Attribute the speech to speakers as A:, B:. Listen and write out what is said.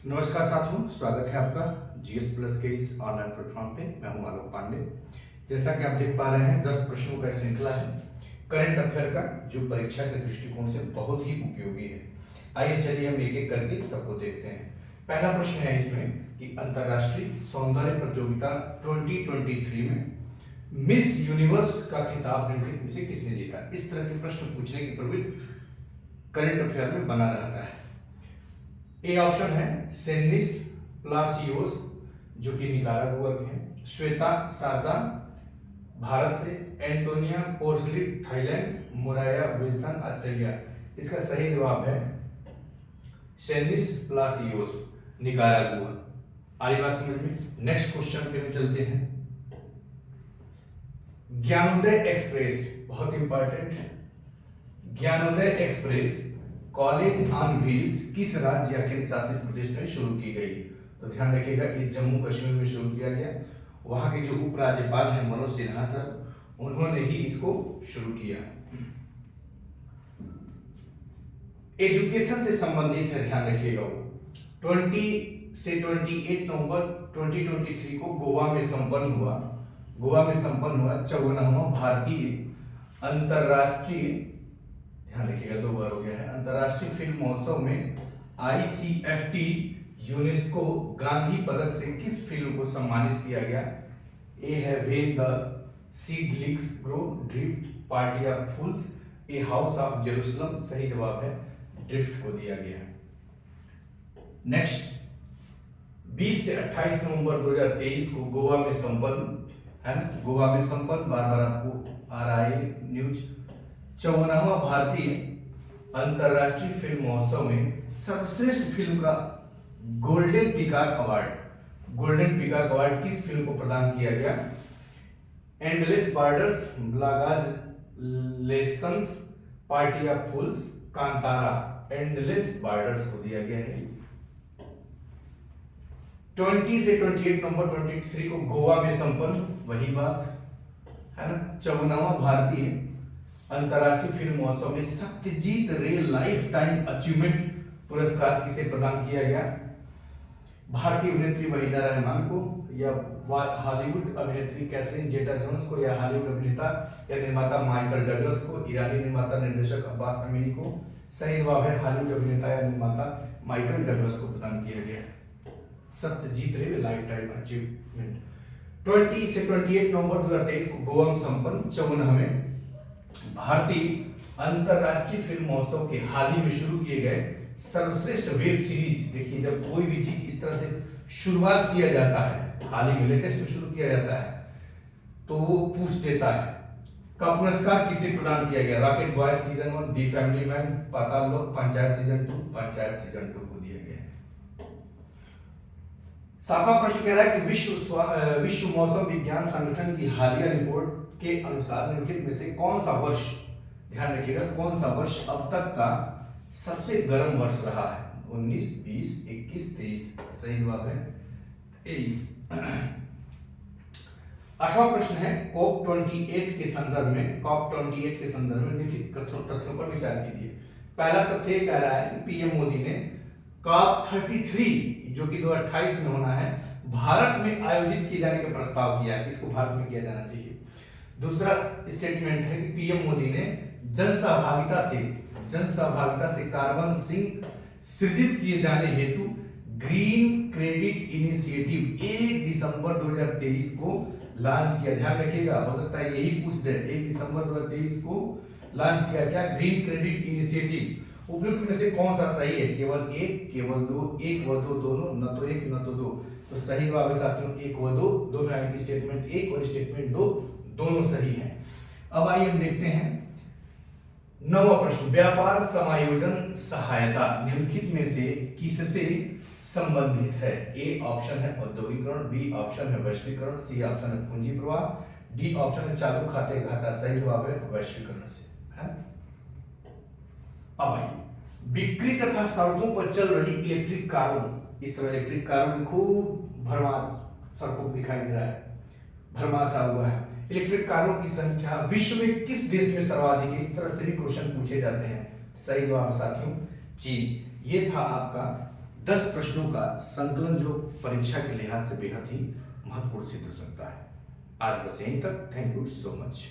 A: नमस्कार साथियों, स्वागत है आपका जीएस प्लस के इस ऑनलाइन प्लेटफॉर्म पे। मैं हूं आलोक पांडे। जैसा कि आप देख पा रहे हैं, 10 प्रश्नों का श्रृंखला है करंट अफेयर का, जो परीक्षा के दृष्टिकोण से बहुत ही उपयोगी है। आइए चलिए हम एक एक करके सबको देखते हैं। पहला प्रश्न है इसमें कि अंतरराष्ट्रीय सौंदर्य प्रतियोगिता 2023 में मिस यूनिवर्स का खिताब निम्नलिखित में से किसने जीता। इस तरह के प्रश्न पूछने की प्रवृत्ति करंट अफेयर में बना रहता है। ए ऑप्शन है सेनिस प्लासियोस, जो कि निकारागुआ के हैं। श्वेता सारदा भारत से। एंटोनिया पोर्सलिट थाईलैंड। मोराया विल्सन ऑस्ट्रेलिया। इसका सही जवाब है सेनिस प्लासियोस, निकारागुआ। आई बात समझ में। नेक्स्ट क्वेश्चन पे हम चलते हैं। ज्ञानोदय एक्सप्रेस बहुत इंपॉर्टेंट है। Gyanodaya express college on wheels किस राज्य या केंद्र शासित प्रदेश में शुरू की गई। तो ध्यान रखिएगा कि जम्मू कश्मीर में शुरू किया गया। वहां के जो उपराज्यपाल हैं मनोज सिन्हा सर, उन्होंने ही इसको शुरू किया। एजुकेशन से संबंधित है, ध्यान रखिएगा। वो 20 से 28 नवंबर 2023 को गोवा में संपन्न हुआ 54वां भारतीय अंतरराष्ट्रीय, ध्यान रखिएगा 2 बार हो गया है, अंतरराष्ट्रीय फिल्म महोत्सव में ICFT यूनेस्को गांधी पदक से किस फिल्म को सम्मानित किया गया। ए है when the seedlings grow, drift, party of fools, a house of Jerusalem. सही जवाब है ड्रिफ्ट को दिया गया। नेक्स्ट 20 से 28 नवंबर 2023 को गोवा में संपन्न है ना, गोवा में संपन्न, बार बार आपको आ रहा है न्यूज। 54वां भारतीय अंतरराष्ट्रीय फिल्म महोत्सव में सर्वश्रेष्ठ फिल्म का गोल्डन पीकॉक अवार्ड किस फिल्म को प्रदान किया गया। Endless Borders, Blaga's Lessons, Party of Fools, Kantara. Endless Borders को दिया गया है। 20 से 28 नवंबर 2023 को गोवा में संपन्न, वही बात है ना। 54वां भारतीय अंतरराष्ट्रीय फिल्म महोत्सव में सत्यजीत रे लाइफ टाइम अचीवमेंट पुरस्कार किसे प्रदान किया गया। भारतीय अभिनेत्री वहीदा रहमान को, या हॉलीवुड अभिनेत्री कैथरीन जेटा जोन्स को, या हॉलीवुड अभिनेता या निर्माता माइकल डगलस को, ईरानी निर्माता निर्देशक अब्बास अमीनी को। सही जवाब है हॉलीवुड अभिनेता या निर्माता माइकल डगलस को प्रदान किया गया सत्यजीत रे लाइफ टाइम अचीवमेंट। 20 से 28 नवंबर 2023 को गोवा में संपन्न 54वें भारतीय अंतरराष्ट्रीय फिल्म महोत्सव के हाल ही में शुरू किए गए सर्वश्रेष्ठ वेब सीरीज। देखिए, जब कोई भी चीज इस तरह से शुरुआत किया जाता है, हाल ही में लेटेस्ट में शुरू किया जाता है, तो वो पूछ देता है का पुरस्कार किसे प्रदान किया गया। रॉकेट बॉयज सीजन 1, दी फैमिली मैन, पाताल लोक, पंचायत सीजन 2, पंचायत सीजन 2 को दिया गया है। 7वां प्रश्न कह रहा है कि विश्व मौसम विज्ञान संगठन की हालिया रिपोर्ट के अनुसार निम्नलिखित में से कौन सा वर्ष, ध्यान रखिएगा, कौन सा वर्ष अब तक का सबसे गर्म वर्ष रहा है। 19, 20, 21, 23। सही जवाब है 23। 8वां प्रश्न है कॉप 28 के संदर्भ में निम्नलिखित तथ्यों पर विचार कीजिए। पहला तथ्य कह रहा है कि पीएम मोदी ने कॉप 33, जो कि 2028 में होना है, भारत में आयोजित किए जाने का प्रस्ताव किया है। इसको भारत में किया जाना चाहिए। दूसरा स्टेटमेंट है कि पीएम मोदी ने जन सहभागिता से कार्बन सिंक सृजित किए जाने हेतु ग्रीन क्रेडिट इनिशिएटिव 1 दिसंबर 2023 को लॉन्च किया। ध्यान रखिएगा, हो सकता है यही पूछ दे। 1 दिसंबर 2023 को लॉन्च किया क्या, ग्रीन क्रेडिट इनिशिएटिव। उपयुक्त में से कौन सा सही है। केवल 1, केवल 2, 1 व 2 दोनों, न तो 1 न तो 2। तो सही जवाब है साथियों 1 व 2 दोनों, यानी कि स्टेटमेंट 1 और स्टेटमेंट 2 दोनों सही हैं। अब आइए हम देखते हैं 9वां प्रश्न। व्यापार समायोजन सहायता निम्नलिखित में से किससे संबंधित है। ए ऑप्शन है औद्योगिकरण, बी ऑप्शन है वैश्वीकरण, सी ऑप्शन है पूंजी प्रवाह, डी ऑप्शन है चालू खाते घाटा। सही जवाब है वैश्वीकरण से है। अब आइए बिक्री तथा सड़कों पर चल रही इलेक्ट्रिक कारों, इस समय इलेक्ट्रिक कारों की खूब भरमार सड़कों पर दिखाई दे रहा है, भरमार सा हुआ है। इलेक्ट्रिक कारों की संख्या विश्व में किस देश में सर्वाधिक है। इस तरह से भी क्वेश्चन पूछे जाते हैं। सही जवाब साथियों चीन। ये था आपका 10 प्रश्नों का संकलन जो परीक्षा के लिहाज से बेहद ही महत्वपूर्ण सिद्ध हो सकता है। आज बस यहीं तक। Thank you so much.